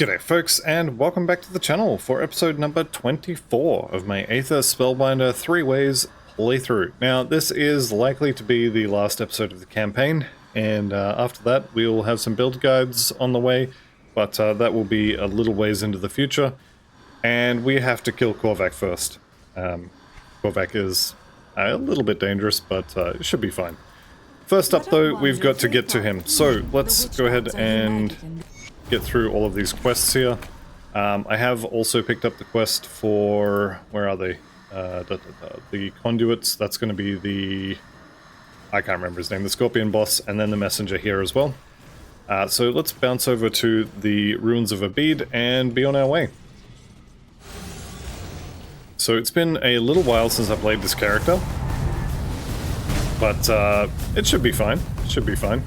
G'day folks, and welcome back to the channel for episode number 24 of my Aether Spellbinder 3 Ways playthrough. Now, this is likely to be the last episode of the campaign, and after that we'll have some build guides on the way, but that will be a little ways into the future, and we have to kill Korvac first. Korvac is a little bit dangerous, but it should be fine. First up though, we've got to get to him, so let's go ahead and get through all of these quests here. I have also picked up the quest for, where are they? The conduits. That's going to be the, I can't remember his name, the Scorpion boss, and then the messenger here as well. So let's bounce over to the Ruins of Abid and be on our way. So it's been a little while since I played this character, but it should be fine. It should be fine.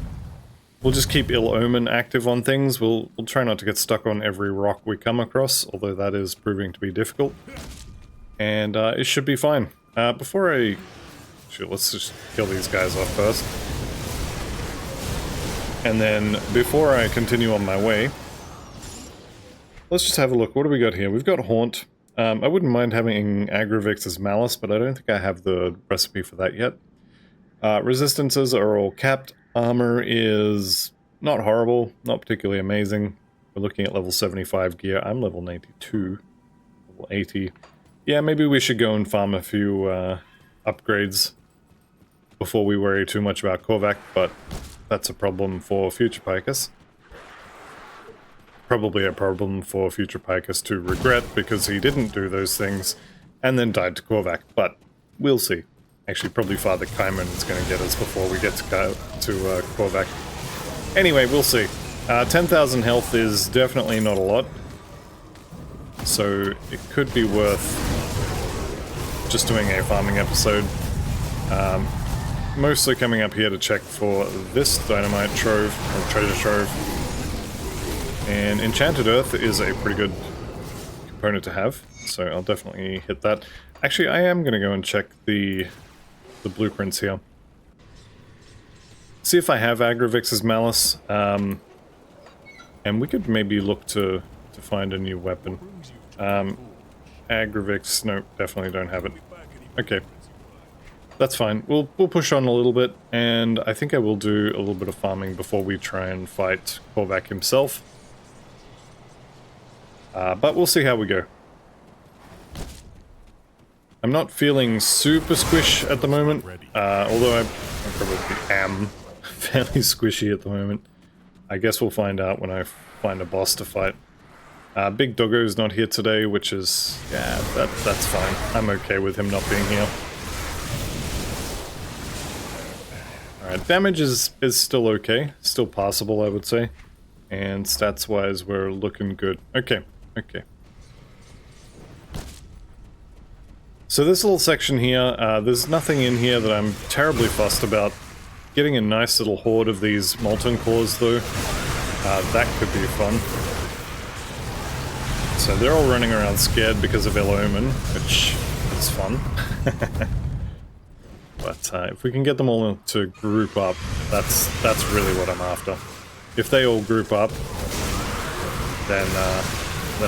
We'll just keep Ill Omen active on things. We'll try not to get stuck on every rock we come across, although that is proving to be difficult. And it should be fine. Before I... Sure, let's just kill these guys off first. And then, before I continue on my way, let's just have a look. What do we got here? We've got Haunt. I wouldn't mind having Agravix's Malice, but I don't think I have the recipe for that yet. Resistances are all capped. Armor is not horrible, not particularly amazing. We're looking at level 75 gear. I'm level 92, level 80. Yeah, maybe we should go and farm a few upgrades before we worry too much about Korvac, but that's a problem for future Picus. Probably a problem for future Picus to regret because he didn't do those things and then died to Korvac, but we'll see. Actually, probably Father Kaiman is going to get us before we get to Korvac. Anyway, we'll see. 10,000 health is definitely not a lot, so it could be worth just doing a farming episode. Mostly coming up here to check for this dynamite trove, or treasure trove. And Enchanted Earth is a pretty good component to have, so I'll definitely hit that. Actually, I am going to go and check the blueprints here. See if I have Agravix's Malice, and we could maybe look to find a new weapon. Agravix, no, definitely don't have it. Okay, that's fine. We'll push on a little bit, and I think I will do a little bit of farming before we try and fight Korvac himself. But we'll see how we go. I'm not feeling super squish at the moment, although I probably am fairly squishy at the moment. I guess we'll find out when I find a boss to fight. Big Doggo's not here today, which is, yeah, that's fine. I'm okay with him not being here. Alright, damage is still okay, still passable I would say. And stats-wise we're looking good. Okay. So this little section here, there's nothing in here that I'm terribly fussed about. Getting a nice little horde of these Molten Cores though, that could be fun. So they're all running around scared because of Ill Omen, which is fun. But if we can get them all to group up, that's really what I'm after. If they all group up, then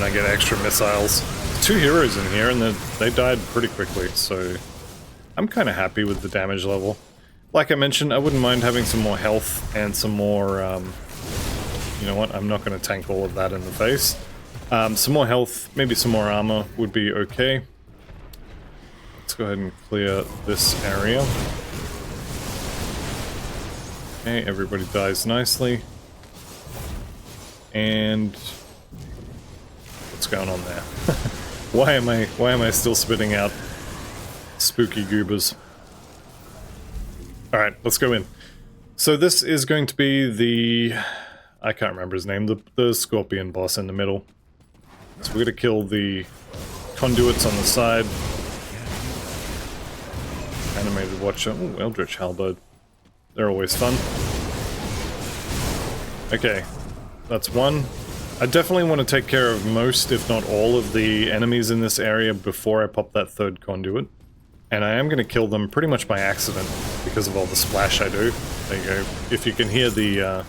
I get extra missiles. 2 heroes in here, and they died pretty quickly, so I'm kind of happy with the damage level. Like I mentioned, I wouldn't mind having some more health and some more, you know what, I'm not going to tank all of that in the face. Some more health, maybe some more armor would be okay. Let's go ahead and clear this area. Okay, everybody dies nicely. And what's going on there? Why am I still spitting out spooky goobers? Alright, let's go in. So this is going to be the... I can't remember his name, the Scorpion boss in the middle. So we're gonna kill the conduits on the side. Animated Watcher. Ooh, Eldritch Halberd. They're always fun. Okay, that's one. I definitely want to take care of most, if not all, of the enemies in this area before I pop that third conduit. And I am going to kill them pretty much by accident, because of all the splash I do. There you go. If you can hear the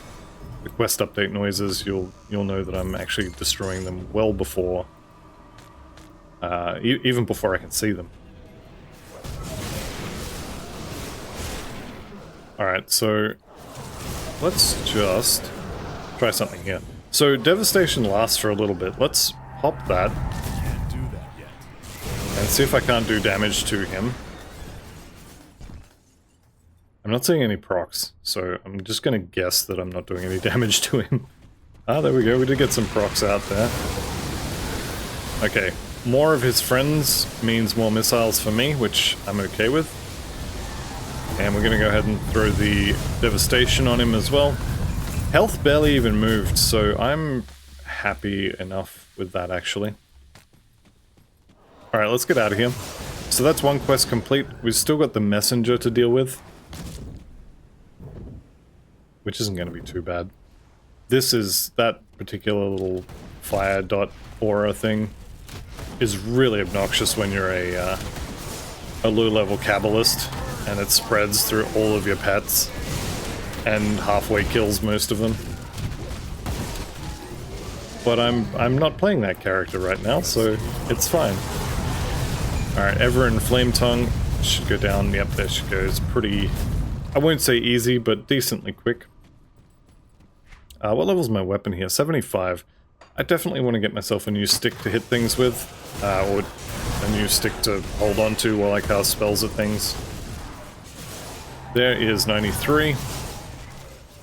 the quest update noises, you'll know that I'm actually destroying them well before, even before I can see them. Alright, so let's just try something here. So Devastation lasts for a little bit. Let's pop that. Can't do that yet. And see if I can't do damage to him. I'm not seeing any procs, so I'm just gonna guess that I'm not doing any damage to him. Ah, there we go, we did get some procs out there. Okay, more of his friends means more missiles for me, which I'm okay with. And we're gonna go ahead and throw the Devastation on him as well. Health barely even moved, so I'm happy enough with that, actually. Alright, let's get out of here. So that's one quest complete. We've still got the messenger to deal with, which isn't going to be too bad. This is, that particular little fire dot aura thing is really obnoxious when you're a low-level Kabbalist, and it spreads through all of your pets, and halfway kills most of them. But I'm not playing that character right now, so it's fine. Alright, Ever and Flame Tongue should go down. Yep, there she goes. Pretty, I won't say easy, but decently quick. What level's my weapon here? 75. I definitely want to get myself a new stick to hit things with, or a new stick to hold on to while I cast spells at things. There is 93.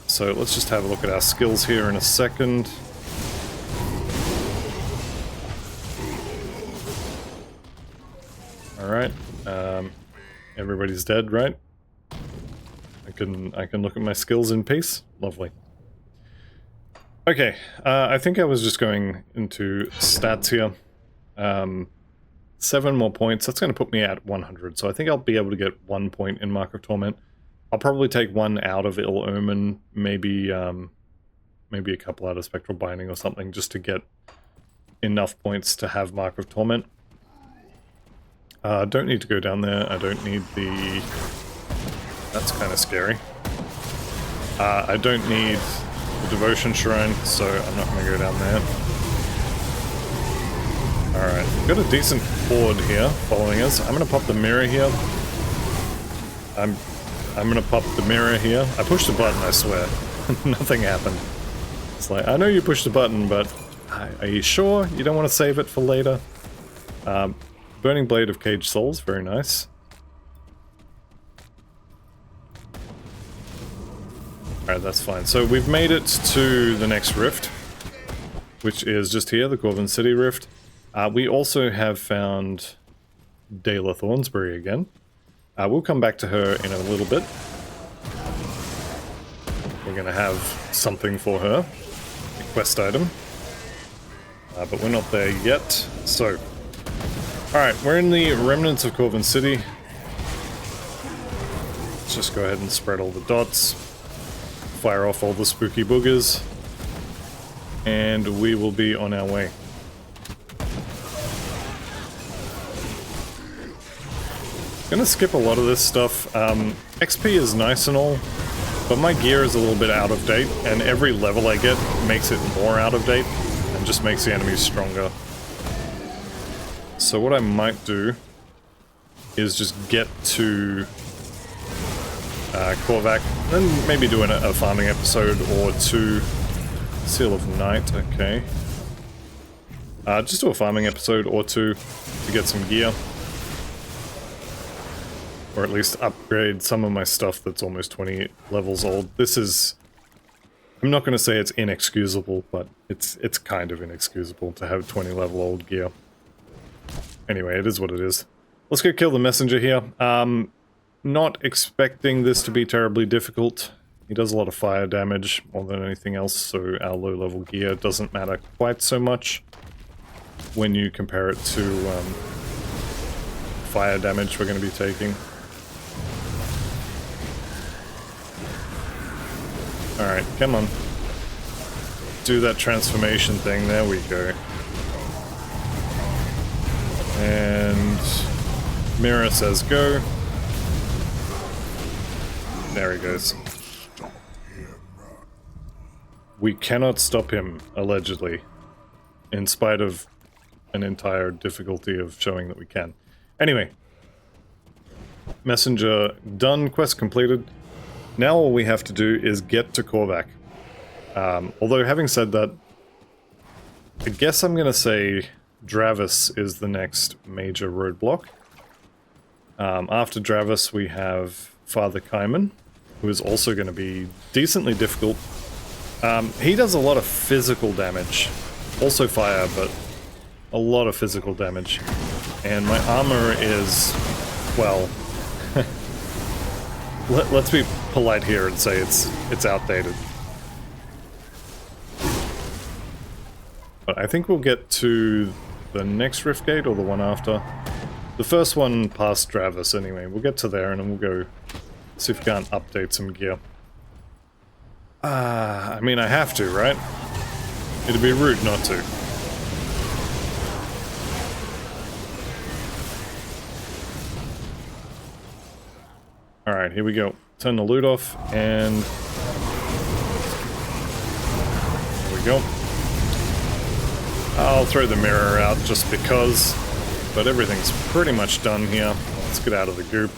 So let's just have a look at our skills here in a second. Alright, everybody's dead, right? I can look at my skills in peace. Lovely. Okay, I think I was just going into stats here. 7 more points, that's going to put me at 100, so I think I'll be able to get 1 point in Mark of Torment. I'll probably take 1 out of Ill Omen, maybe a couple out of Spectral Binding or something, just to get enough points to have Mark of Torment. Don't need to go down there, I don't need the... That's kind of scary. I don't need the Devotion Shrine, so I'm not going to go down there. Alright, we've got a decent horde here following us. I'm going to pop the mirror here. I'm going to pop the mirror here. I pushed the button, I swear. Nothing happened. It's like, I know you pushed the button, but are you sure you don't want to save it for later? Burning Blade of Caged Souls, very nice. Alright, that's fine. So we've made it to the next rift, which is just here, the Corvin City rift. We also have found Dayla Thornsbury again. We'll come back to her in a little bit. We're going to have something for her, a quest item. But we're not there yet, so... Alright, we're in the remnants of Corvin City. Let's just go ahead and spread all the dots. Fire off all the spooky boogers. And we will be on our way. Gonna skip a lot of this stuff. XP is nice and all, but my gear is a little bit out of date, and every level I get makes it more out of date, and just makes the enemies stronger. So what I might do is just get to Korvac, then maybe do a farming episode or two. Seal of Night, okay. Just do a farming episode or two to get some gear. Or at least upgrade some of my stuff that's almost 20 levels old. This is... I'm not going to say it's inexcusable, but it's kind of inexcusable to have 20 level old gear. Anyway, it is what it is. Let's go kill the messenger here. Not expecting this to be terribly difficult. He does a lot of fire damage more than anything else, so our low level gear doesn't matter quite so much when you compare it to fire damage we're going to be taking. Alright, come on. Do that transformation thing, there we go. And Mirror says go. There he goes. we cannot stop him, allegedly, in spite of an entire difficulty of showing that we can. Anyway, messenger done, quest completed. Now all we have to do is get to Korvac. Although having said that, I guess I'm going to say Dravis is the next major roadblock. After Dravis we have Father Kaiman, who is also going to be decently difficult. He does a lot of physical damage, also fire, but a lot of physical damage. And my armor is, well, let's be polite here and say it's outdated. But I think we'll get to the next Rift Gate or the one after. The first one past Dravis anyway. We'll get to there and then we'll go see if we can't update some gear. I mean, I have to, right? It'd be rude not to. Alright, here we go. Turn the loot off, and... there we go. I'll throw the mirror out just because, but everything's pretty much done here. Let's get out of the goop.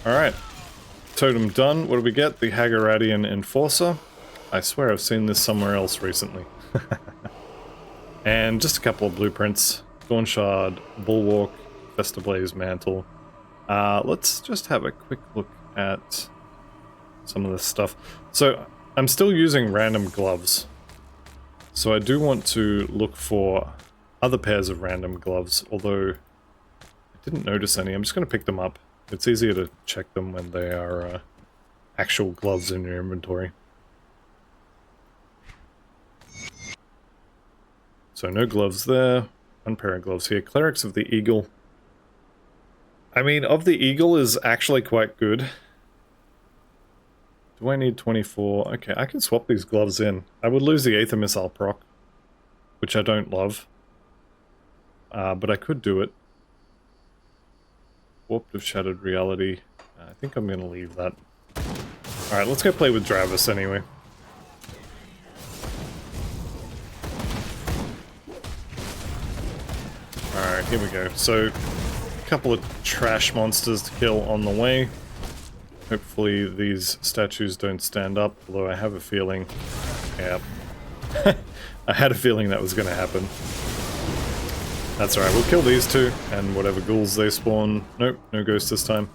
Alright. Totem done. What do we get? The Haggaradian Enforcer. I swear I've seen this somewhere else recently. And just a couple of blueprints. Dawn Shard, Bulwark, Festa Blaze Mantle. Let's just have a quick look at some of this stuff. So, I'm still using random gloves. So I do want to look for other pairs of random gloves, although I didn't notice any. I'm just going to pick them up. It's easier to check them when they are actual gloves in your inventory. So no gloves there. One pair of gloves here. Clerics of the Eagle. I mean, of the Eagle is actually quite good. Do I need 24? Okay, I can swap these gloves in. I would lose the Aether Missile proc, which I don't love. But I could do it. Warped of Shattered Reality. I think I'm going to leave that. Alright, let's go play with Dravis anyway. Alright, here we go. So, a couple of trash monsters to kill on the way. Hopefully these statues don't stand up, although I have a feeling... yeah. I had a feeling that was going to happen. That's alright, we'll kill these two, and whatever ghouls they spawn... nope, no ghost this time.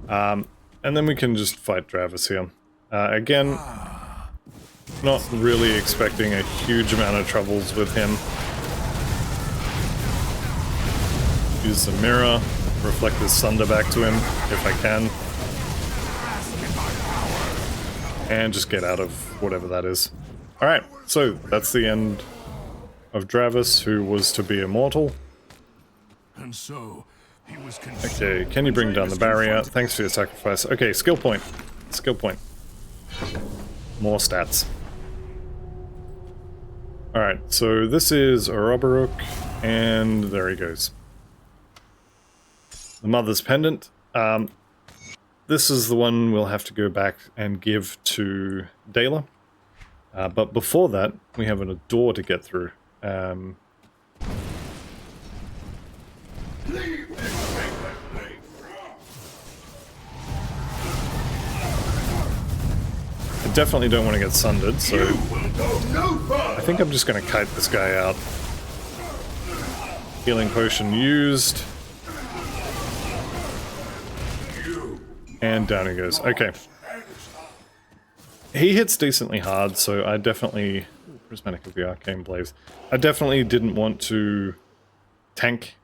And then we can just fight Dravis here. Again, not really expecting a huge amount of troubles with him. Use the mirror, reflect this thunder back to him, if I can. And just get out of whatever that is. Alright, so that's the end of Dravis, who was to be immortal. And so he was okay, can you bring down the barrier? Thanks for your sacrifice. Okay, skill point. Skill point. More stats. Alright, so this is Oroborok, and there he goes. The Mother's Pendant. This is the one we'll have to go back and give to Dela. But before that, we have a door to get through. I definitely don't want to get sundered, so I think I'm just going to kite this guy out. Healing potion used. And down he goes. Okay. He hits decently hard, so I definitely... Prismatic of the Arcane Blaze. I definitely didn't want to tank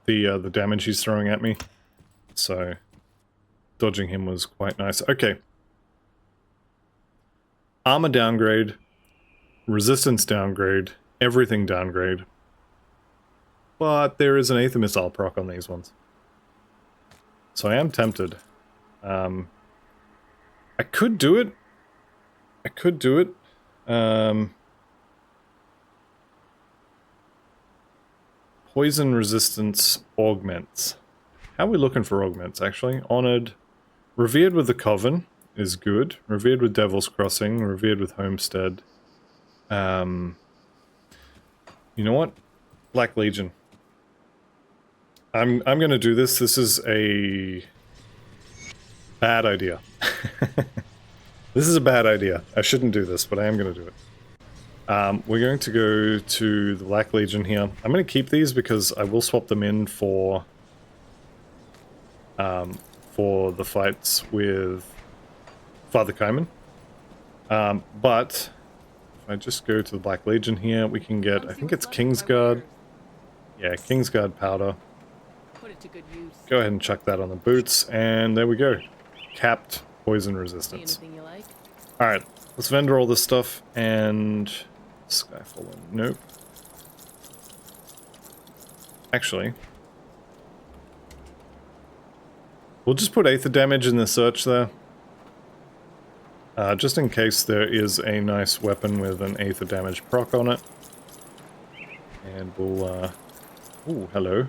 the damage he's throwing at me. So, dodging him was quite nice. Okay. Armor downgrade. Resistance downgrade. Everything downgrade. But there is an Aether Missile proc on these ones. So I am tempted. I could do it. I could do it. Poison resistance augments. How are we looking for augments, actually? Honored. Revered with the Coven. is good. Revered with Devil's Crossing, revered with Homestead. You know what? Black Legion. I'm gonna do this. This is a bad idea. This is a bad idea. I shouldn't do this, but I am gonna do it. We're going to go to the Black Legion here. I'm gonna keep these because I will swap them in for the fights with Father Kaiman. But if I just go to the Black Legion here, we can get, I think it's Kingsguard. Yeah, Kingsguard powder. Put it to good use. Go ahead and chuck that on the boots, and there we go. Capped poison resistance. Anything you like? Alright, let's vendor all this stuff, and... Skyfallen, nope. Actually... we'll just put Aether damage in the search there. Just in case there is a nice weapon with an Aether damage proc on it. And we'll, ooh, hello.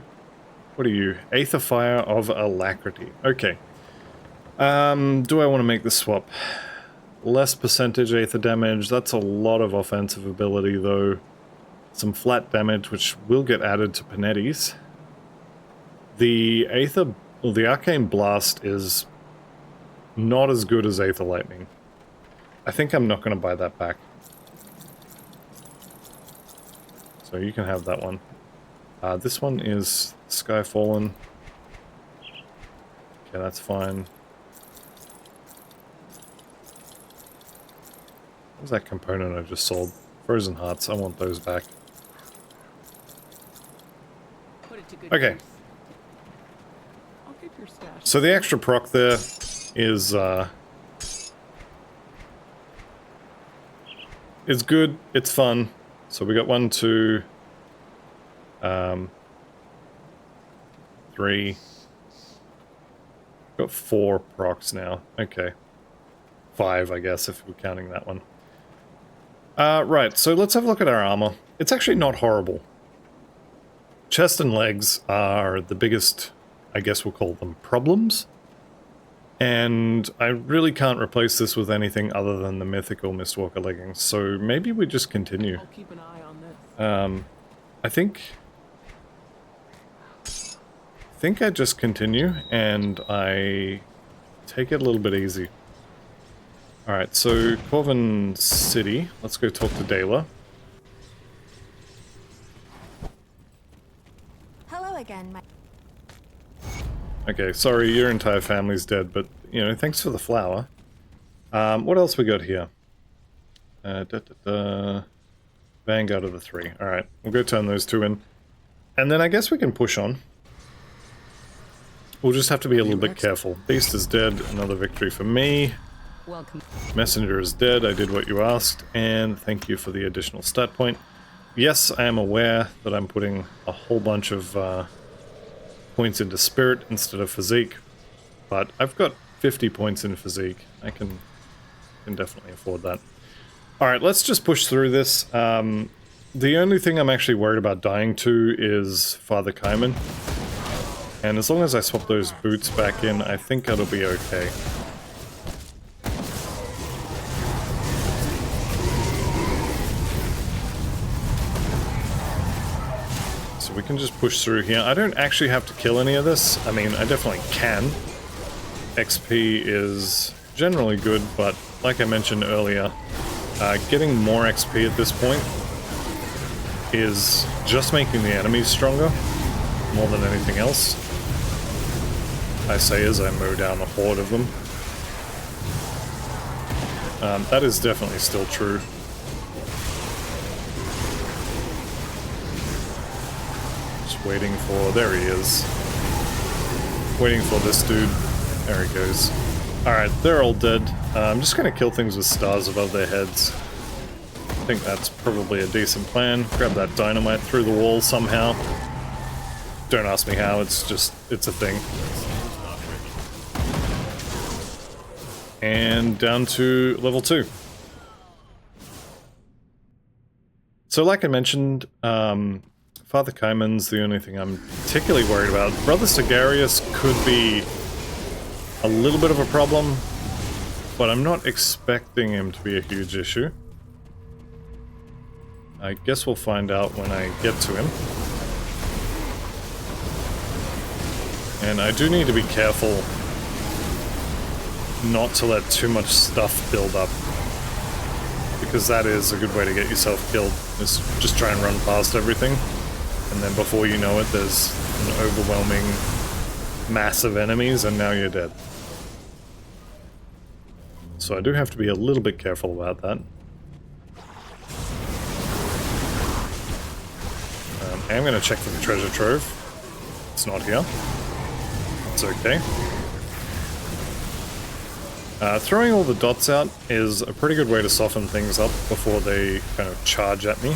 What are you? Aether Fire of Alacrity. Okay. Do I want to make the swap? Less percentage Aether damage. That's a lot of offensive ability, though. Some flat damage, which will get added to Panetti's. The Aether... well, the Arcane Blast is not as good as Aether Lightning. I think I'm not going to buy that back. So you can have that one. This one is Skyfallen. Okay, that's fine. What was that component I just sold? Frozen Hearts, I want those back. Put it to good Okay. use. I'll keep your stash. So the extra proc there is it's good, it's fun. So we got 1, 2, 3. Got 4 procs now. Okay. 5, I guess, if we're counting that one. Right, so let's have a look at our armor. It's actually not horrible. Chest and legs are the biggest, I guess we'll call them, problems. And I really can't replace this with anything other than the mythical Mistwalker leggings, so maybe we just continue. I'll keep an eye on this. I think I just continue, and I take it a little bit easy. Alright, so Corvin City, let's go talk to Dayla. Hello again, my... Okay, sorry, your entire family's dead, but, you know, thanks for the flower. What else we got here? Vanguard of the 3. Alright, we'll go turn those 2 in. And then I guess we can push on. We'll just have to be a little bit careful. Beast is dead, another victory for me. Welcome. Messenger is dead, I did what you asked, and thank you for the additional stat point. Yes, I am aware that I'm putting a whole bunch of points into Spirit instead of Physique, but I've got 50 points in Physique. I can definitely afford that. Alright, let's just push through this. The only thing I'm actually worried about dying to is Father Kaiman. And as long as I swap those boots back in, I think it'll be okay. So we can just push through here. I don't actually have to kill any of this. I mean, I definitely can. XP is generally good, but like I mentioned earlier, getting more XP at this point is just making the enemies stronger, more than anything else. I say as I mow down a horde of them. That is definitely still true. Just waiting for... there he is. Waiting for this dude. There he goes. Alright, they're all dead. I'm just gonna kill things with stars above their heads. I think that's probably a decent plan. Grab that dynamite through the wall somehow. Don't ask me how, it's just... it's a thing. And down to level 2. So like I mentioned, Father Kaiman's the only thing I'm particularly worried about. Brother Sagarius could be a little bit of a problem, but I'm not expecting him to be a huge issue. I guess we'll find out when I get to him. And I do need to be careful not to let too much stuff build up, because that is a good way to get yourself killed, is just try and run past everything, and then before you know it there's an overwhelming mass of enemies and now you're dead. So I do have to be a little bit careful about that. I am going to check for the treasure trove. It's not here. It's okay. Throwing all the dots out is a pretty good way to soften things up before they kind of charge at me.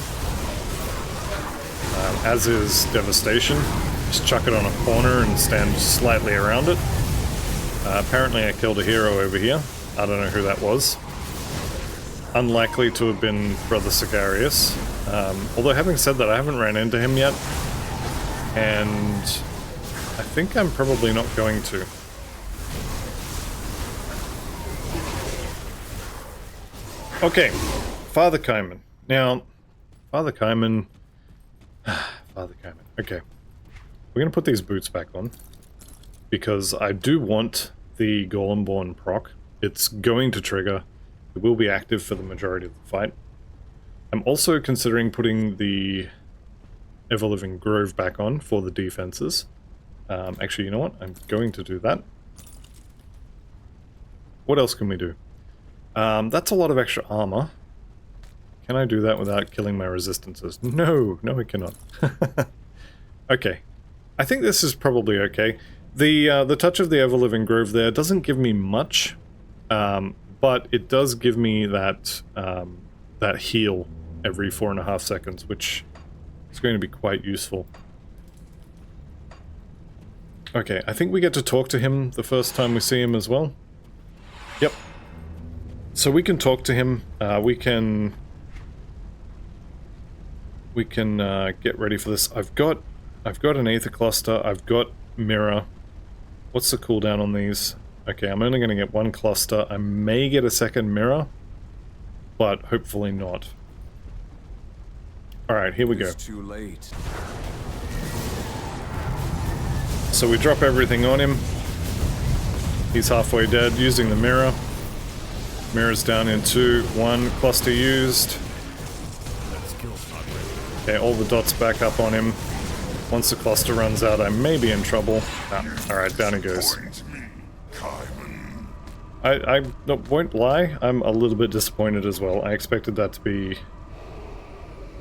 As is Devastation. Just chuck it on a corner and stand slightly around it. Apparently I killed a hero over here. I don't know who that was. Unlikely to have been Brother Sicarius. Although having said that, I haven't ran into him yet. And I think I'm probably not going to. Okay, Father Kaiman. Now, Father Kaiman... Father Kaiman. Okay. We're going to put these boots back on. Because I do want the Golemborn proc. It's going to trigger. It will be active for the majority of the fight. I'm also considering putting the Ever-Living Grove back on for the defenses. Actually, you know what? I'm going to do that. What else can we do? That's a lot of extra armor. Can I do that without killing my resistances? No, no I cannot. Okay. I think this is probably okay. The touch of the Ever-Living Grove there doesn't give me much, but it does give me that, that heal every 4.5 seconds, which is going to be quite useful. Okay, I think we get to talk to him the first time we see him as well. Yep. So we can talk to him, we can get ready for this. I've got an Aether cluster, I've got mirror. What's the cooldown on these? Okay, I'm only going to get one cluster. I may get a second mirror, but hopefully not. Alright, here we go. It's too late. So we drop everything on him. He's halfway dead using the mirror. Mirror's down in 2, 1, cluster used. Okay, all the dots back up on him. Once the cluster runs out, I may be in trouble. Ah, alright, down he goes. I won't lie, I'm a little bit disappointed as well. I expected that to be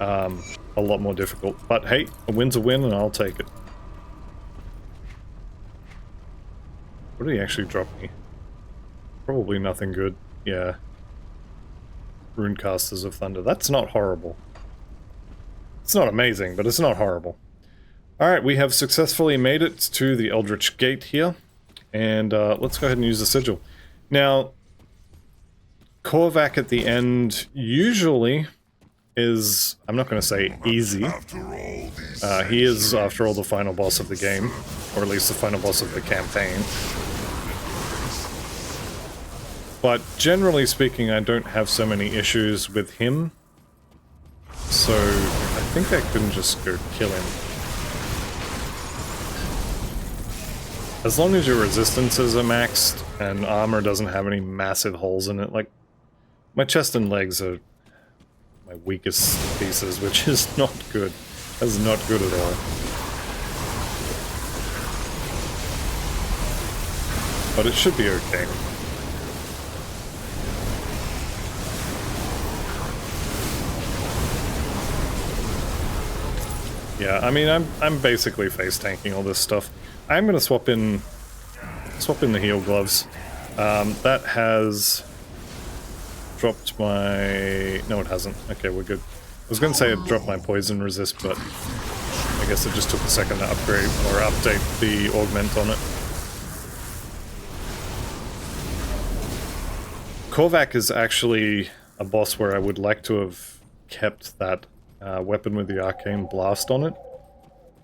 a lot more difficult. But hey, a win's a win and I'll take it. What did he actually drop me? Probably nothing good. Yeah. Runecasters of Thunder. That's not horrible. It's not amazing, but it's not horrible. Alright, we have successfully made it to the Eldritch Gate here. And let's go ahead and use the sigil. Now, Korvac at the end usually is, I'm not going to say easy. He is, after all, the final boss of the game. Or at least the final boss of the campaign. But generally speaking, I don't have so many issues with him. So, I think I can just go kill him. As long as your resistances are maxed and armor doesn't have any massive holes in it, like, my chest and legs are my weakest pieces, which is not good. That's not good at all. But it should be okay. Yeah, I mean, I'm basically face tanking all this stuff. I'm gonna swap in the heal gloves. That has dropped my... No, it hasn't. Okay, we're good. I was gonna say it dropped my poison resist, but I guess it just took a second to upgrade or update the augment on it. Korvac is actually a boss where I would like to have kept that weapon with the arcane blast on it,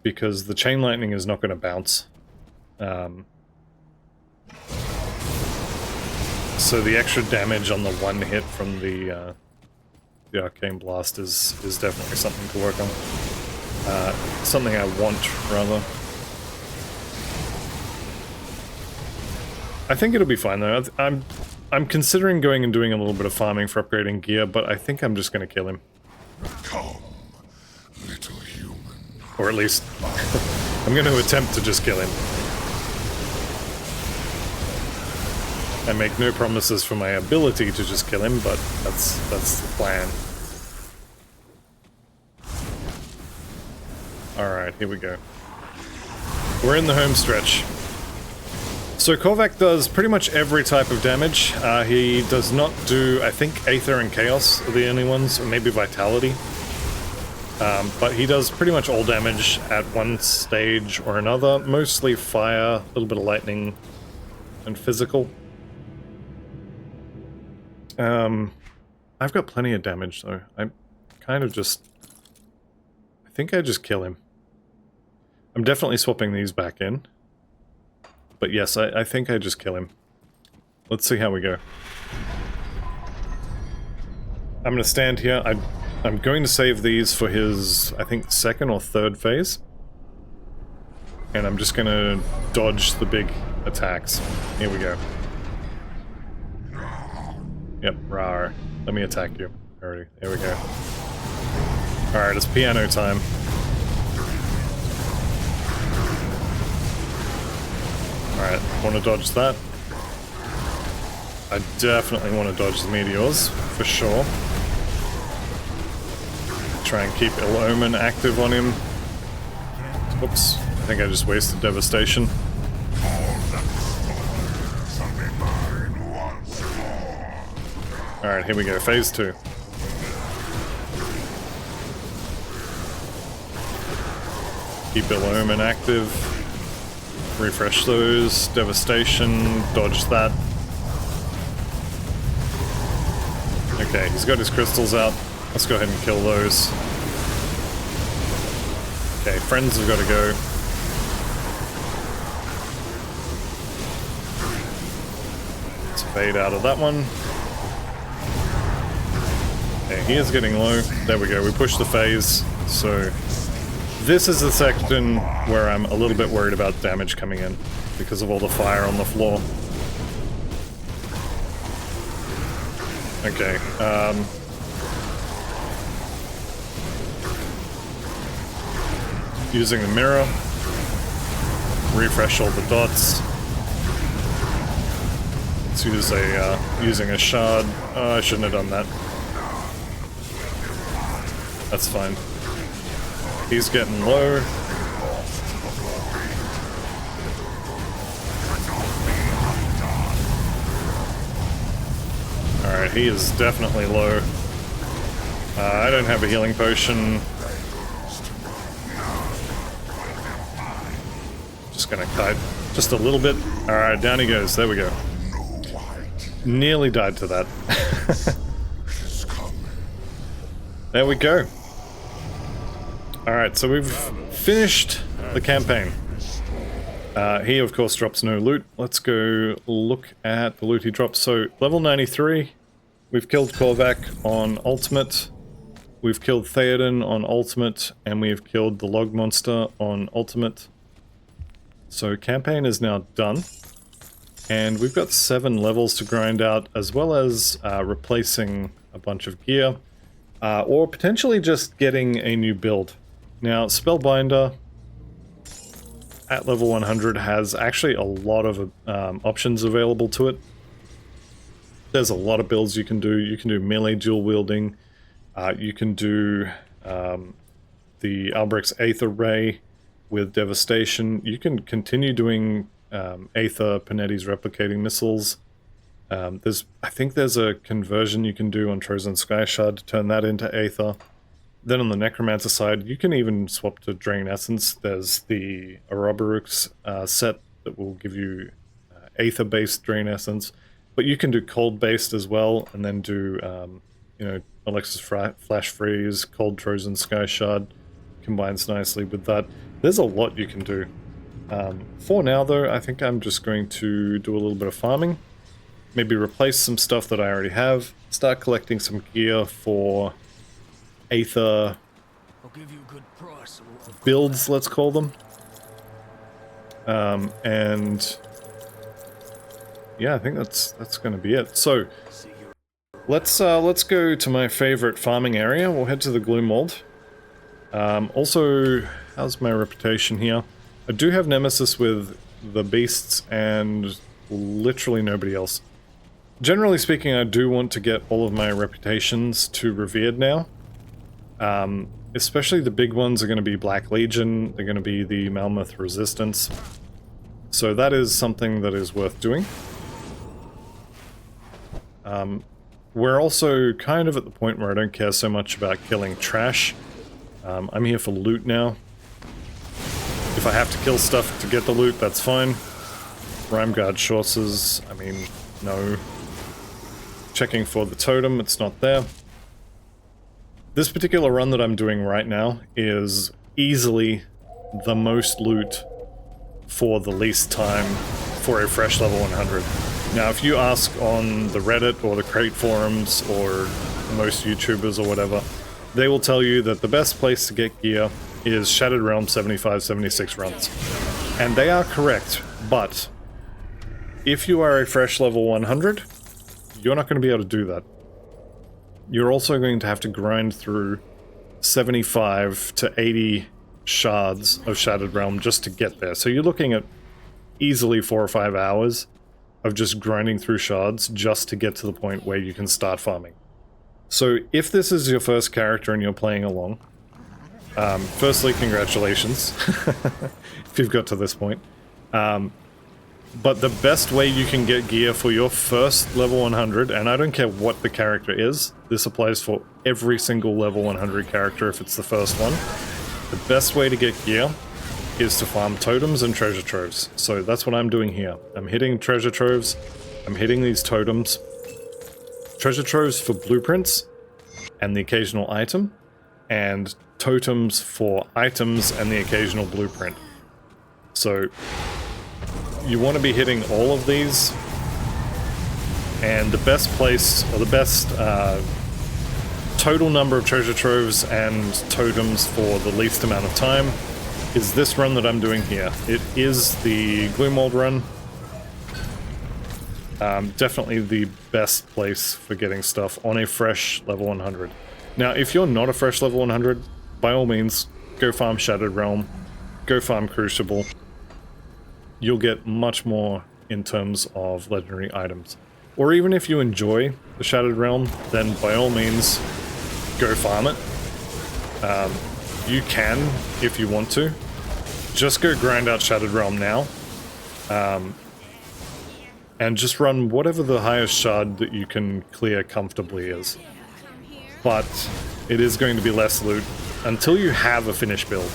because the chain lightning is not going to bounce. So the extra damage on the one hit from the Arcane Blast is definitely something to work on. Something I want, rather. I think it'll be fine though. I'm considering going and doing a little bit of farming for upgrading gear, but I think I'm just going to kill him. Come, little human. Or at least, I'm going to attempt to just kill him. I make no promises for my ability to just kill him, but that's the plan. Alright, here we go. We're in the home stretch. So Korvac does pretty much every type of damage. He does not do, I think Aether and Chaos are the only ones, or maybe Vitality. But he does pretty much all damage at one stage or another. Mostly fire, a little bit of lightning, and physical. I've got plenty of damage though. I think I just kill him. I'm definitely swapping these back in. But yes, I think I just kill him. Let's see how we go. I'm gonna stand here. I'm going to save these for his, I think, second or third phase. And I'm just gonna dodge the big attacks. Here we go. Yep, rawr. Let me attack you. Alrighty, there we go. Alright, it's piano time. Alright, want to dodge that. I definitely want to dodge the meteors, for sure. Try and keep Ill Omen active on him. Oops, I think I just wasted Devastation. Alright, here we go, phase 2. Keep Ill Omen active. Refresh those. Devastation. Dodge that. Okay, he's got his crystals out. Let's go ahead and kill those. Okay, friends have got to go. Let's fade out of that one. Okay, he is getting low. There we go, we pushed the phase. So this is the section where I'm a little bit worried about damage coming in because of all the fire on the floor. Okay, using the mirror. Refresh all the dots. Let's use using a shard. Oh, I shouldn't have done that. That's fine. He's getting low. Alright, he is definitely low. I don't have a healing potion. Just gonna kite just a little bit. Alright, down he goes. There we go. Nearly died to that. There we go. Alright, so we've finished the campaign. He, of course, drops no loot. Let's go look at the loot he drops. So, level 93, we've killed Korvac on Ultimate, we've killed Theoden on Ultimate, and we've killed the Log Monster on Ultimate. So, campaign is now done. And we've got 7 levels to grind out, as well as replacing a bunch of gear, or potentially just getting a new build. Now, Spellbinder at level 100 has actually a lot of options available to it. There's a lot of builds you can do. You can do melee dual wielding. You can do the Albrecht's Aether Ray with Devastation. You can continue doing Aether Panetti's replicating missiles. I think there's a conversion you can do on Trojan Sky Shard to turn that into Aether. Then on the Necromancer side, you can even swap to Drain Essence. There's the Ouroboros set that will give you Aether-based Drain Essence. But you can do Cold-based as well, and then do, you know, Alexis Flash Freeze, Cold Trojan Sky Shard. Combines nicely with that. There's a lot you can do. For now, though, I think I'm just going to do a little bit of farming. maybe replace some stuff that I already have, start collecting some gear for Aether I'll give you a good price. builds, let's call them. And yeah, I think that's going to be it. So let's go to my favorite farming area. We'll head to the Gloom Mold. Also, how's my reputation here? I do have Nemesis with the beasts and literally nobody else. Generally speaking, I do want to get all of my reputations to Revered now. Especially the big ones are going to be Black Legion, they're going to be the Malmoth Resistance. So that is something that is worth doing. We're also kind of at the point where I don't care so much about killing trash. I'm here for loot now. If I have to kill stuff to get the loot, that's fine. Rime Guard Sources, I mean, no. Checking for the totem, it's not there. This particular run that I'm doing right now is easily the most loot for the least time for a fresh level 100. Now, if you ask on the Reddit or the Crate forums or most YouTubers or whatever, they will tell you that the best place to get gear is Shattered Realm 75-76 runs. And they are correct, but if you are a fresh level 100, you're not going to be able to do that. You're also going to have to grind through 75 to 80 shards of Shattered Realm just to get there. So you're looking at easily 4 or 5 hours of just grinding through shards just to get to the point where you can start farming. So if this is your first character and you're playing along, firstly, congratulations, if you've got to this point. But the best way you can get gear for your first level 100, and I don't care what the character is, this applies for every single level 100 character if it's the first one, the best way to get gear is to farm totems and treasure troves. So that's what I'm doing here. I'm hitting treasure troves, I'm hitting these totems. Treasure troves for blueprints and the occasional item, and totems for items and the occasional blueprint. So you want to be hitting all of these, and the best place, or the best total number of treasure troves and totems for the least amount of time is this run that I'm doing here. It is the Gloomwald run. Definitely the best place for getting stuff on a fresh level 100. Now, if you're not a fresh level 100, by all means, go farm Shattered Realm, go farm Crucible. You'll get much more in terms of legendary items. Or even if you enjoy the Shattered Realm, then by all means, go farm it. You can, if you want to. Just go grind out Shattered Realm now. And just run whatever the highest shard that you can clear comfortably is. But it is going to be less loot until you have a finished build.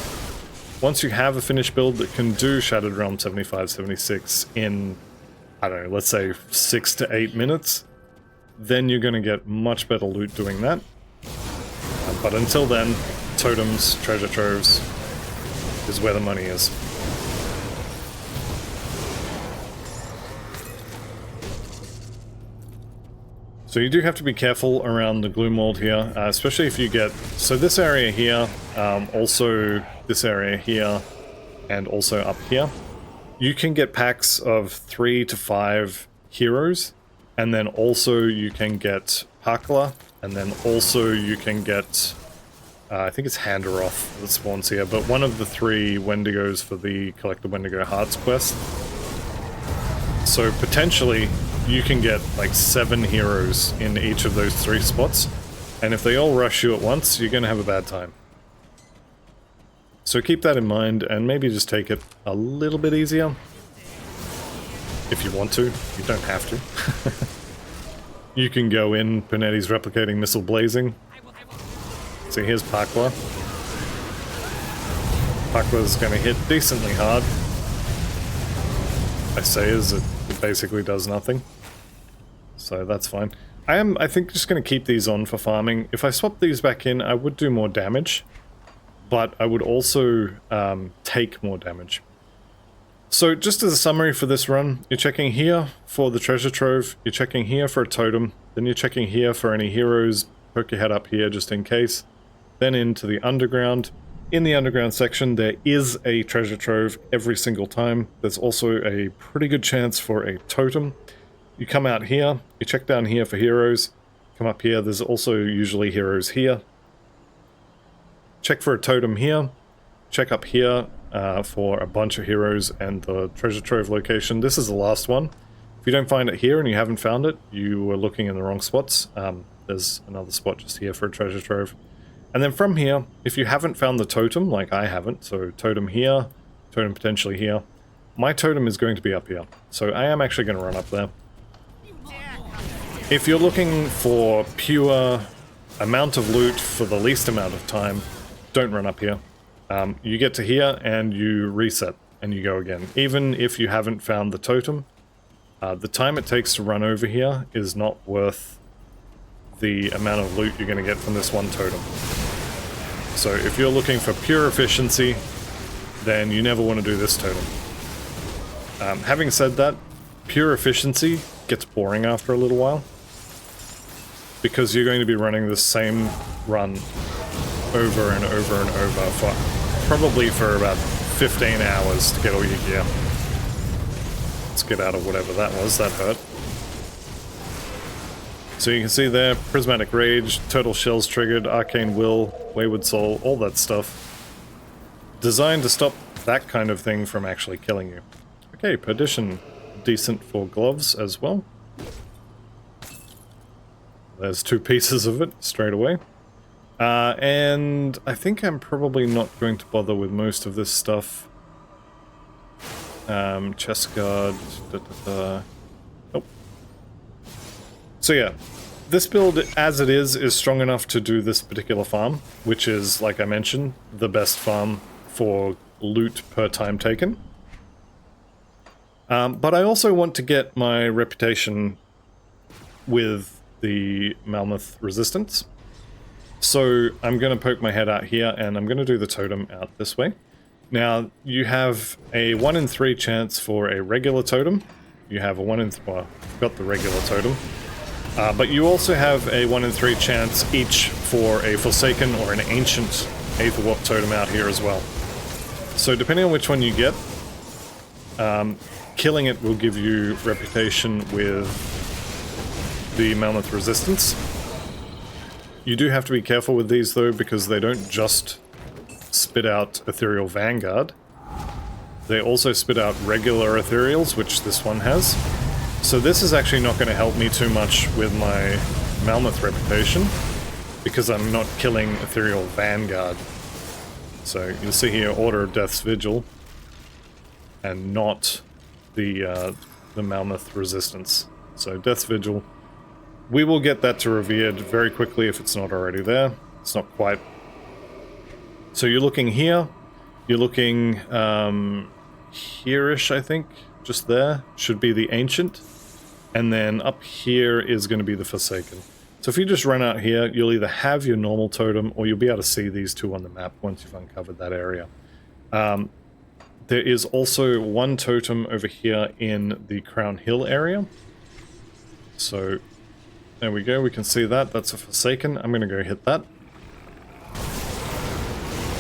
Once you have a finished build that can do Shattered Realm 75-76 in, I don't know, let's say 6 to 8 minutes, then you're going to get much better loot doing that. But until then, totems, treasure troves is where the money is. So you do have to be careful around the Gloomwald here, especially if you get... So this area here, also this area here, and also up here. You can get packs of 3 to 5 heroes, and then also you can get Pakla, and then also you can get... I think it's Handaroth that spawns here, but one of the 3 Wendigos for the Collect the Wendigo Hearts quest. So potentially you can get like 7 heroes in each of those 3 spots, and if they all rush you at once, you're gonna have a bad time. So keep that in mind, and maybe just take it a little bit easier. If you want to, you don't have to. You can go in, Panetti's Replicating Missile Blazing. So here's Pakla. Pakla's gonna hit decently hard. I say is it basically does nothing. So that's fine. I think just gonna keep these on for farming. If I swap these back in, I would do more damage, but I would also take more damage. So just as a summary for this run, you're checking here for the treasure trove, you're checking here for a totem, then you're checking here for any heroes, poke your head up here just in case, then into the underground. In the underground section there is a treasure trove every single time. There's also a pretty good chance for a totem. You come out here, you check down here for heroes, come up here, there's also usually heroes here. Check for a totem here, check up here for a bunch of heroes and the treasure trove location. This is the last one. If you don't find it here and you haven't found it, you were looking in the wrong spots. There's another spot just here for a treasure trove. And then from here, if you haven't found the totem, like I haven't, so totem here, totem potentially here, my totem is going to be up here. So I am actually going to run up there. If you're looking for pure amount of loot for the least amount of time, don't run up here. You get to here and you reset and you go again. Even if you haven't found the totem, the time it takes to run over here is not worth the amount of loot you're going to get from this one totem. So if you're looking for pure efficiency, then you never want to do this totem. Having said that, pure efficiency gets boring after a little while, because you're going to be running the same run over and over and over for probably for about 15 hours to get all your gear. Let's get out of whatever that was, that hurt. So you can see there, Prismatic Rage, Turtle Shells triggered, Arcane Will, Wayward Soul, all that stuff. Designed to stop that kind of thing from actually killing you. Okay, Perdition, decent for gloves as well. There's 2 pieces of it straight away. And I think I'm probably not going to bother with most of this stuff. Chest guard, Nope. So yeah, this build as it is strong enough to do this particular farm, which is, like I mentioned, the best farm for loot per time taken. But I also want to get my reputation with the Mammoth resistance. So I'm going to poke my head out here and I'm going to do the totem out this way. Now, you have a 1 in 3 chance for a regular totem. You have a 1 in... well, I've got the regular totem. But you also have a 1 in 3 chance each for a Forsaken or an Ancient Aether Warp totem out here as well. So depending on which one you get, killing it will give you reputation with the Mammoth resistance. You do have to be careful with these though, because they don't just spit out Ethereal Vanguard. They also spit out regular Ethereals, which this one has. So this is actually not going to help me too much with my Mammoth reputation, because I'm not killing Ethereal Vanguard. So you'll see here Order of Death's Vigil, and not the Mammoth resistance. So Death's Vigil, we will get that to Revered very quickly if it's not already there. It's not quite. So you're looking here, you're looking here-ish, I think, just there, should be the Ancient, and then up here is going to be the Forsaken. So if you just run out here, you'll either have your normal totem, or you'll be able to see these two on the map once you've uncovered that area. There is also one totem over here in the Crown Hill area. So there we go, we can see that, that's a Forsaken. I'm going to go hit that.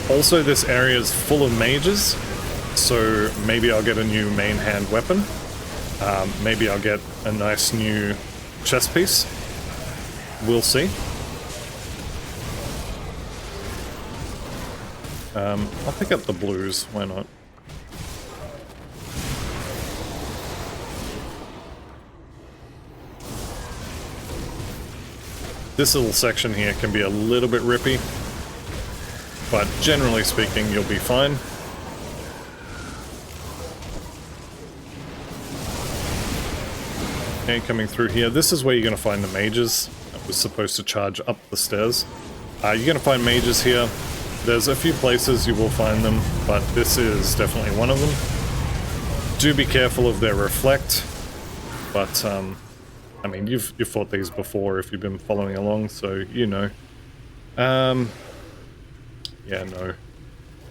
Also, this area is full of mages, so maybe I'll get a new main hand weapon. Maybe I'll get a nice new chest piece. We'll see. I'll pick up the blues, why not? This little section here can be a little bit rippy, but generally speaking, you'll be fine. Okay, coming through here, this is where you're going to find the mages. That was supposed to charge up the stairs. You're going to find mages here. There's a few places you will find them, but this is definitely one of them. Do be careful of their reflect, but I mean, you've fought these before if you've been following along, so you know. Yeah, no.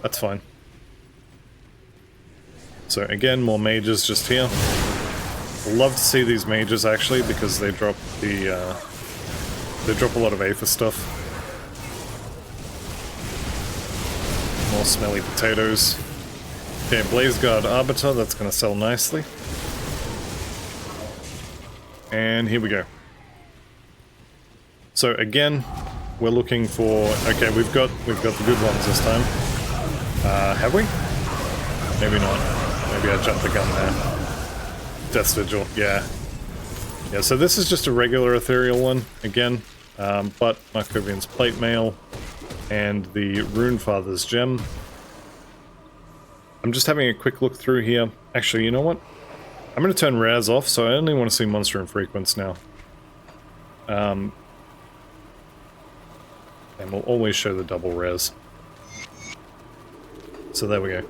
That's fine. So again, more mages just here. Love to see these mages actually, because they drop the they drop a lot of Aether stuff. More smelly potatoes. Okay, Blaze Guard Arbiter, that's going to sell nicely. And here we go. So again, we're looking for... Okay, we've got the good ones this time. Have we? Maybe not. Maybe I jumped the gun there. Death's Vigil, yeah. Yeah, so this is just a regular ethereal one, again. But Markovian's Plate Mail and the Runefather's Gem. I'm just having a quick look through here. Actually, you know what? I'm going to turn rares off, so I only want to see monster infrequents now. And we'll always show the double rares. So there we go.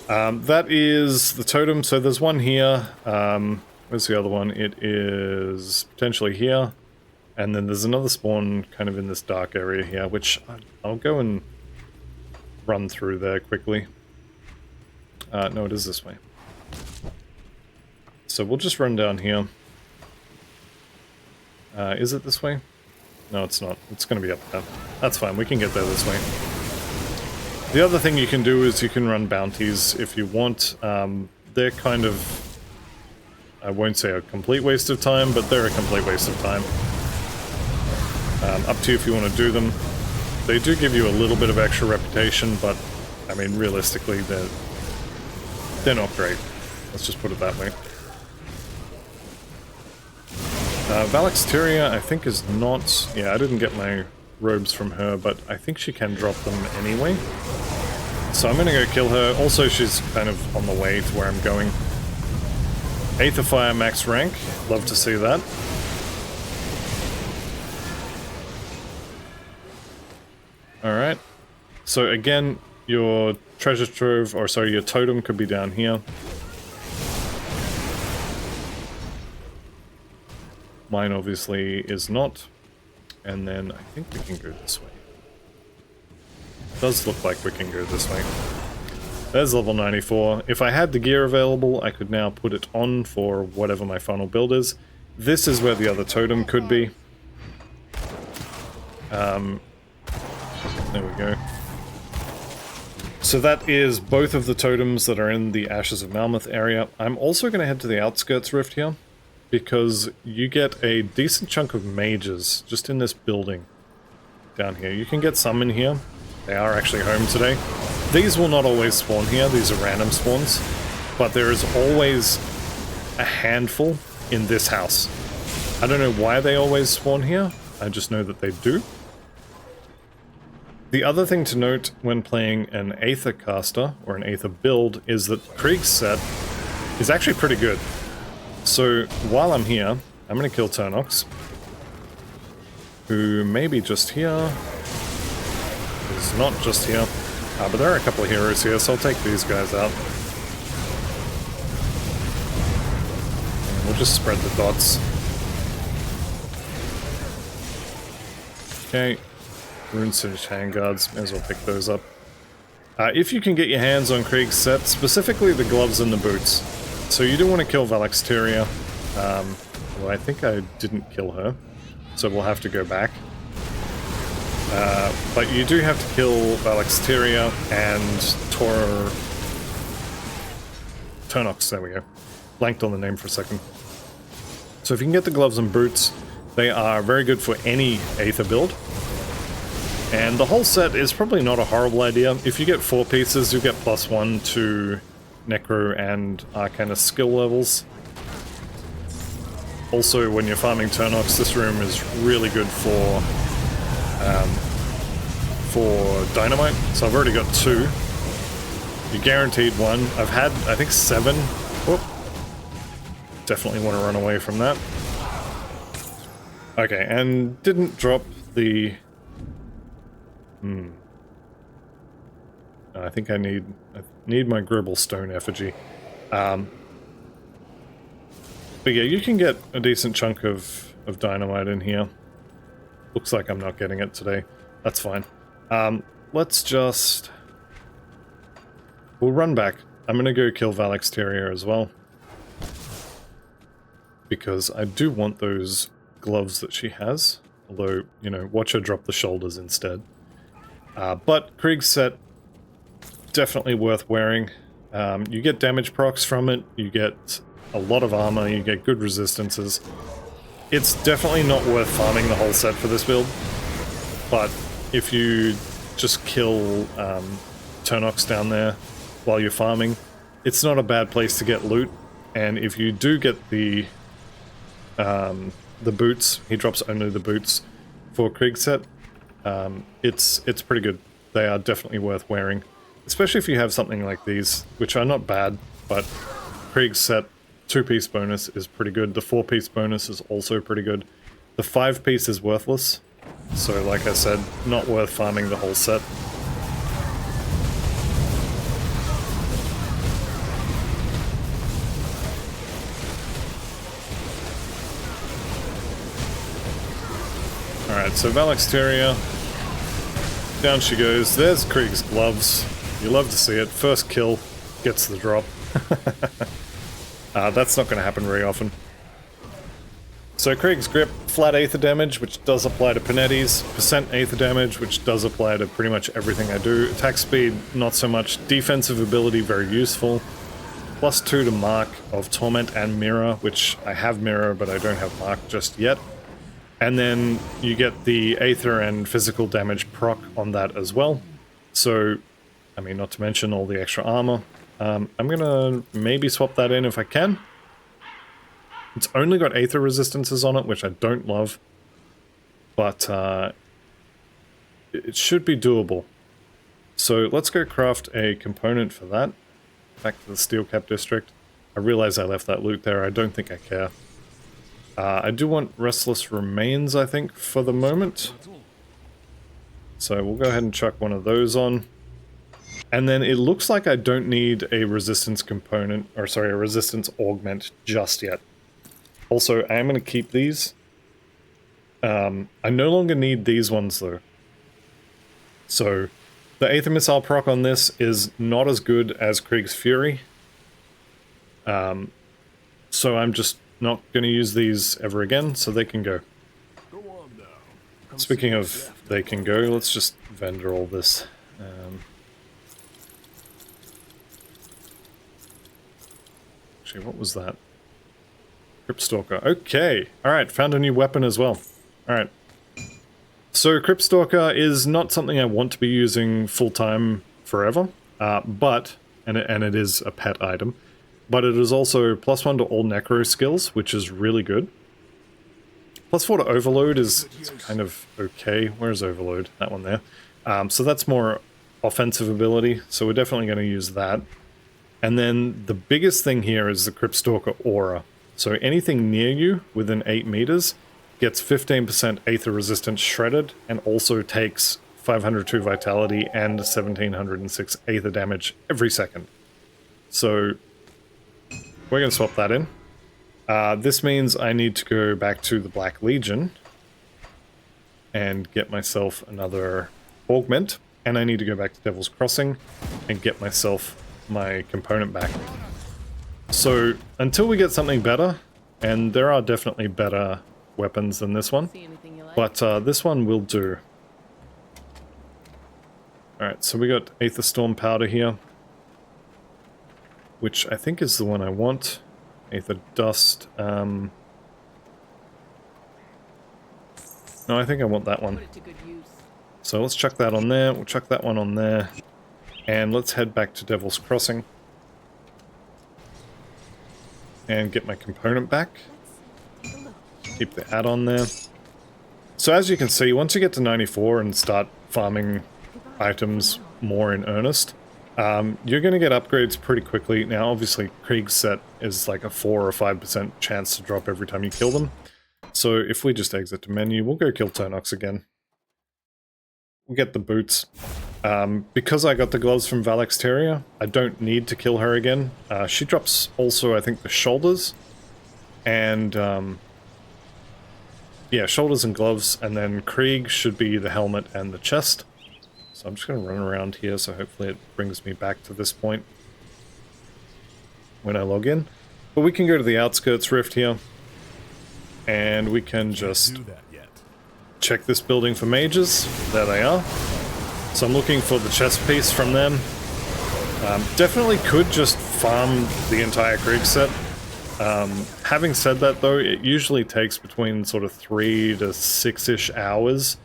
That is the totem. So there's one here. Where's the other one? It is potentially here. And then there's another spawn kind of in this dark area here, which I'll go and run through there quickly. No, it is this way. So we'll just run down here. Is it this way? No, it's not. It's going to be up there. That's fine. We can get there this way. The other thing you can do is you can run bounties if you want. They're kind of... I won't say a complete waste of time, but they're a complete waste of time. Up to you if you want to do them. They do give you a little bit of extra reputation, but I mean, realistically, they're not great. Let's just put it that way. Valexteria, I think, is not... Yeah, I didn't get my robes from her, but I think she can drop them anyway. So I'm going to go kill her. Also, she's kind of on the way to where I'm going. Aether Fire max rank. Love to see that. Alright. So again, your treasure trove, or sorry, your totem could be down here. Mine obviously is not. And then I think we can go this way. It does look like we can go this way. There's level 94. If I had the gear available, I could now put it on for whatever my final build is. This is where the other totem could be. There we go. So that is both of the totems that are in the Ashes of Malmouth area. I'm also going to head to the Outskirts Rift here, because you get a decent chunk of mages just in this building down here. You can get some in here. They are actually home today. These will not always spawn here. These are random spawns. But there is always a handful in this house. I don't know why they always spawn here. I just know that they do. The other thing to note when playing an Aether caster, or an Aether build, is that Krieg's set is actually pretty good. So, while I'm here, I'm going to kill Turnox, who may be just here. He's not just here. But there are a couple of heroes here, so I'll take these guys out. And we'll just spread the dots. Okay. Rune Singed Handguards, may as well pick those up. If you can get your hands on Krieg's set, specifically the gloves and the boots. So you do want to kill Valexteria. Well, I think I didn't kill her, so we'll have to go back. But you do have to kill Valexteria and Turnox, there we go. Blanked on the name for a second. So if you can get the gloves and boots, they are very good for any Aether build. And the whole set is probably not a horrible idea. If you get 4 pieces, you get +1 to Necro and Arcana skill levels. Also, when you're farming Turnox, this room is really good for Dynamite. So I've already got 2. You're guaranteed 1. I've had, I think, 7. Whoop. Definitely want to run away from that. Okay, and didn't drop the... I think I need my Gribble Stone effigy. But yeah, you can get a decent chunk of dynamite in here. Looks like I'm not getting it today. That's fine. Let's just... We'll run back. I'm going to go kill Valexteria as well. Because I do want those gloves that she has. Although, you know, watch her drop the shoulders instead. But Krieg's set, definitely worth wearing. You get damage procs from it, you get a lot of armor, you get good resistances. It's definitely not worth farming the whole set for this build. But if you just kill Turnox down there while you're farming, it's not a bad place to get loot. And if you do get the boots, he drops only the boots for Krieg set, it's pretty good. They are definitely worth wearing, especially if you have something like these, which are not bad, but Krieg's set 2-piece bonus is pretty good. The 4-piece bonus is also pretty good. The 5-piece is worthless, so like I said, not worth farming the whole set. Alright, so Valexteria, down she goes. There's Krieg's gloves. You love to see it. First kill gets the drop. That's not going to happen very often. So Krieg's grip, flat Aether damage, which does apply to Panetti's, percent Aether damage, which does apply to pretty much everything I do. Attack speed, not so much. Defensive ability, very useful. +2 to Mark of Torment and Mirror, which I have Mirror, but I don't have Mark just yet. And then you get the Aether and physical damage proc on that as well. So, I mean, not to mention all the extra armor. I'm gonna maybe swap that in if I can. It's only got Aether resistances on it, which I don't love. But it should be doable. So let's go craft a component for that. Back to the Steel Cap District. I realize I left that loot there. I don't think I care. I do want Restless Remains, I think, for the moment. So we'll go ahead and chuck one of those on. And then it looks like I don't need a resistance component, or sorry, a resistance augment just yet. Also, I am going to keep these. I no longer need these ones, though. So, the Aether Missile proc on this is not as good as Krieg's Fury. So I'm just not going to use these ever again, so they can go. Speaking of they can go, let's just vendor all this. Actually, what was that? Cryptstalker. Okay, alright, found a new weapon as well. Alright. So Cryptstalker is not something I want to be using full-time forever, but, and it is a pet item, but it is also +1 to all Necro skills, which is really good. +4 to Overload is kind of okay. Where's Overload? That one there. So that's more offensive ability, so we're definitely going to use that. And then the biggest thing here is the Cryptstalker Aura. So anything near you within 8 meters gets 15% Aether resistance shredded, and also takes 502 Vitality and 1706 Aether damage every second. So we're going to swap that in. This means I need to go back to the Black Legion and get myself another augment, and I need to go back to Devil's Crossing and get myself my component back. So until we get something better, and there are definitely better weapons than this one, but this one will do. Alright, so we got Aether Storm Powder here, which I think is the one I want. Aether Dust. No, I think I want that one. So let's chuck that on there. We'll chuck that one on there. And let's head back to Devil's Crossing. And get my component back. Keep the add-on there. So as you can see, once you get to 94 and start farming items more in earnest, you're going to get upgrades pretty quickly. Now, obviously, Krieg's set is like a 4 or 5% chance to drop every time you kill them. So if we just exit the menu, we'll go kill Turnox again. We'll get the boots. Because I got the gloves from Valexteria, I don't need to kill her again. She drops also, I think, the shoulders. And, yeah, shoulders and gloves. And then Krieg should be the helmet and the chest. So I'm just going to run around here, so hopefully it brings me back to this point. when I log in. But we can go to the outskirts rift here, and we can just check this building for mages. There they are. So I'm looking for the chest piece from them. Definitely could just farm the entire Krieg set. Having said that though, it usually takes between sort of 3 to 6-ish hours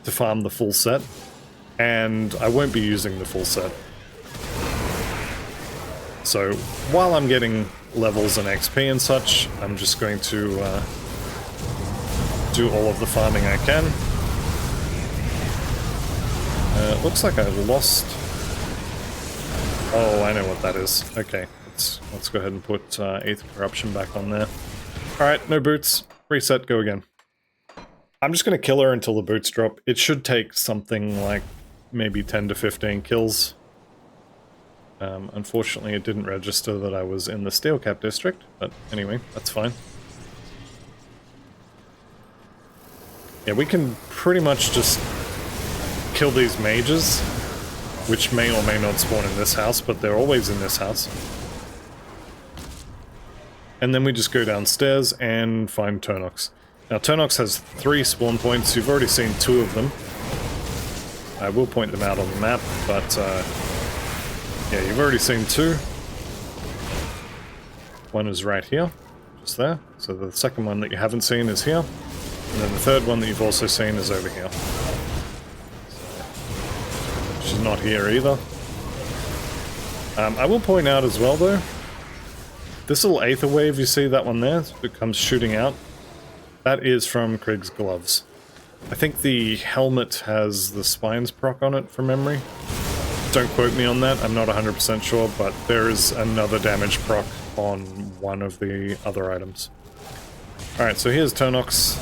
to farm the full set, and I won't be using the full set. So while I'm getting levels and XP and such, I'm just going to do all of the farming I can. Looks like I lost... Oh, I know what that is. Okay, let's go ahead and put Aether Corruption back on there. Alright, no boots. Reset, go again. I'm just going to kill her until the boots drop. It should take something like maybe 10 to 15 kills. Unfortunately, it didn't register that I was in the Steelcap district, but anyway, that's fine. Yeah, we can pretty much just kill these mages, which may or may not spawn in this house, but they're always in this house. And then we just go downstairs and find Turnox. Now, Turnox has 3 spawn points. You've already seen 2 of them. I will point them out on the map, but yeah, you've already seen 2. One is right here, just there. So the second one that you haven't seen is here. And then the third one that you've also seen is over here. She's not here either. I will point out as well though, this little Aether wave, you see that one there, that comes shooting out? That is from Krieg's gloves. I think the helmet has the spines proc on it from memory. Don't quote me on that, I'm not 100% sure, but there is another damage proc on one of the other items. Alright, so here's Turnox.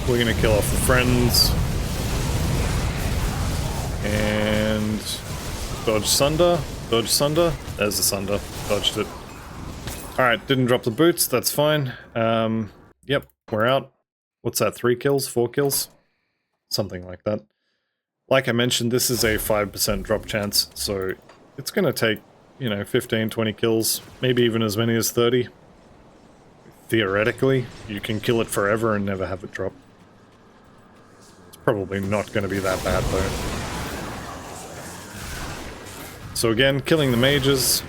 We're gonna kill off the friends. And dodge Sunder. Dodge Sunder. There's the Sunder. Dodged it. Alright, didn't drop the boots, that's fine. Yep, we're out. What's that, 3 kills? 4 kills? Something like that. Like I mentioned, this is a 5% drop chance, so it's gonna take, you know, 15, 20 kills, maybe even as many as 30. Theoretically, you can kill it forever and never have it drop. It's probably not gonna be that bad though. So again, killing the mages.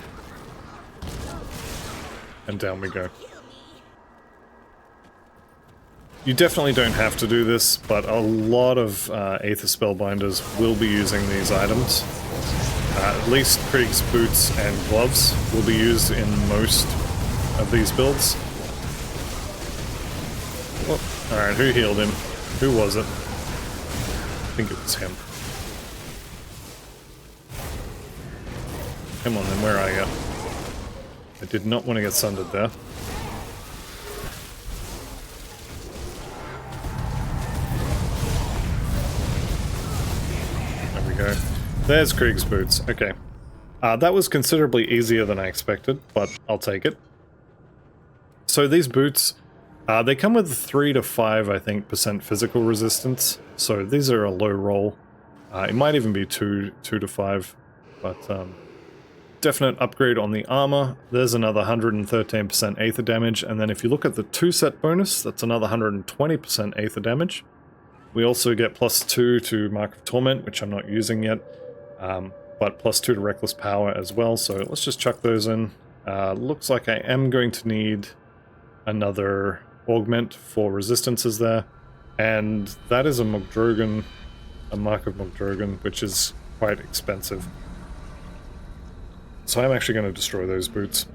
And down we go. You definitely don't have to do this, but a lot of Aether Spellbinders will be using these items. At least Krieg's boots and gloves will be used in most of these builds. Oh, alright, who healed him? Who was it? I think it was him. Come on then, where are you? I did not want to get sundered there. There we go. There's Krieg's boots. Okay. That was considerably easier than I expected, but I'll take it. So these boots, they come with 3 to 5, I think, % physical resistance. So these are a low roll. It might even be 2 to 5, but definite upgrade on the armor. There's another 113% Aether damage, and then if you look at the 2-set bonus, that's another 120% Aether damage. We also get +2 to Mark of Torment, which I'm not using yet, but +2 to Reckless Power as well, so let's just chuck those in. Looks like I am going to need another augment for resistances there, and that is a Mogdrogan, a Mark of Mogdrogan, which is quite expensive. So I'm actually going to destroy those boots.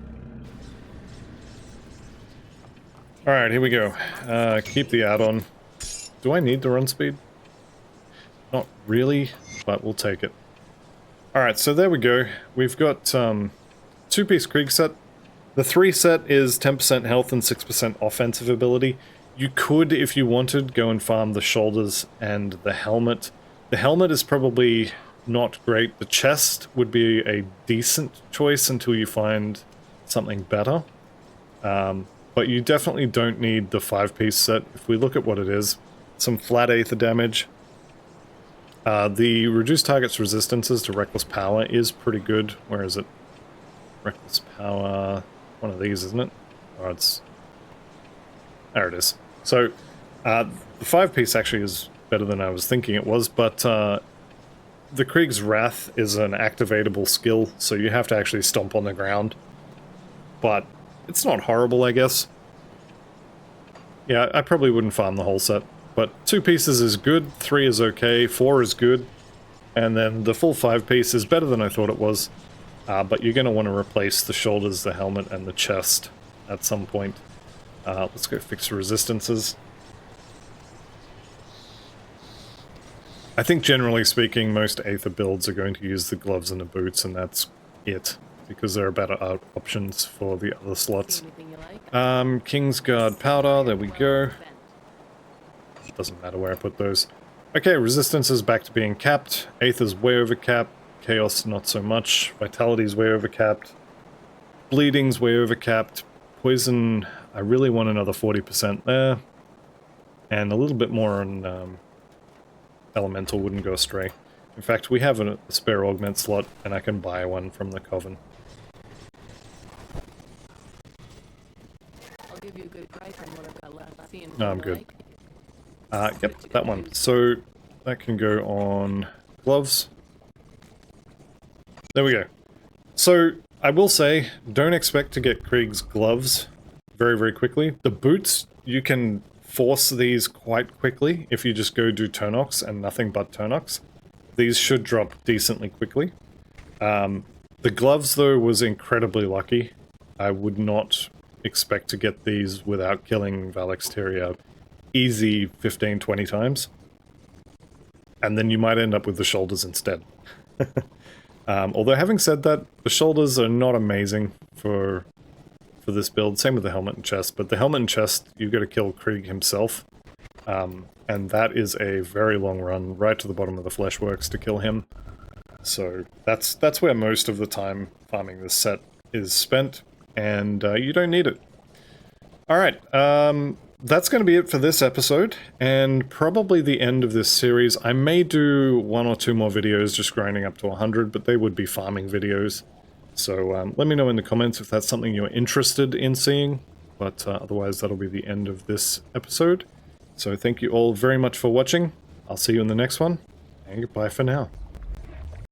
Alright, here we go. Keep the add-on. Do I need the run speed? Not really, but we'll take it. Alright, so there we go. We've got 2-piece Krieg set. The 3 set is 10% health and 6% offensive ability. You could, if you wanted, go and farm the shoulders and the helmet. The helmet is probably not great. The chest would be a decent choice until you find something better. But you definitely don't need the 5-piece set. If we look at what it is, some flat Aether damage, The reduced target's resistances to reckless power is pretty good. Where is it? Reckless power, one of these, isn't it? Oh, it's... There it is. So, the 5-piece actually is better than I was thinking it was, but the Krieg's Wrath is an activatable skill, so you have to actually stomp on the ground. But it's not horrible, I guess. Yeah, I probably wouldn't farm the whole set. But 2 pieces is good, 3 is okay, 4 is good, and then the full 5-piece is better than I thought it was. But you're going to want to replace the shoulders, the helmet, and the chest at some point. Let's go fix the resistances. I think generally speaking, most Aether builds are going to use the gloves and the boots, and that's it. Because there are better options for the other slots. Anything you like? Kingsguard powder, there we go. Doesn't matter where I put those. Okay, resistance is back to being capped. Aether's way over capped. Chaos not so much. Vitality's way over capped. Bleeding's way over capped. Poison, I really want another 40% there. And a little bit more on Elemental wouldn't go astray. In fact, we have a spare augment slot, and I can buy one from the Coven. I'll give you a good price on what I've got left. See No, I'm good. Yep, that one. So, that can go on gloves. There we go. So, I will say, don't expect to get Krieg's gloves very, very quickly. The boots, you can force these quite quickly if you just go do Turnox and nothing but Turnox. These should drop decently quickly. The gloves, though, was incredibly lucky. I would not expect to get these without killing Valexteria easy 15-20 times. And then you might end up with the shoulders instead. Although having said that, the shoulders are not amazing for this build. Same with the helmet and chest, but the helmet and chest, you've got to kill Krieg himself. And that is a very long run, right to the bottom of the Fleshworks to kill him. So that's where most of the time farming this set is spent, and you don't need it. Alright, that's going to be it for this episode, and probably the end of this series. I may do 1 or 2 more videos just grinding up to 100, but they would be farming videos. So let me know in the comments if that's something you're interested in seeing, but otherwise that'll be the end of this episode. So thank you all very much for watching. I'll see you in the next one, and goodbye for now.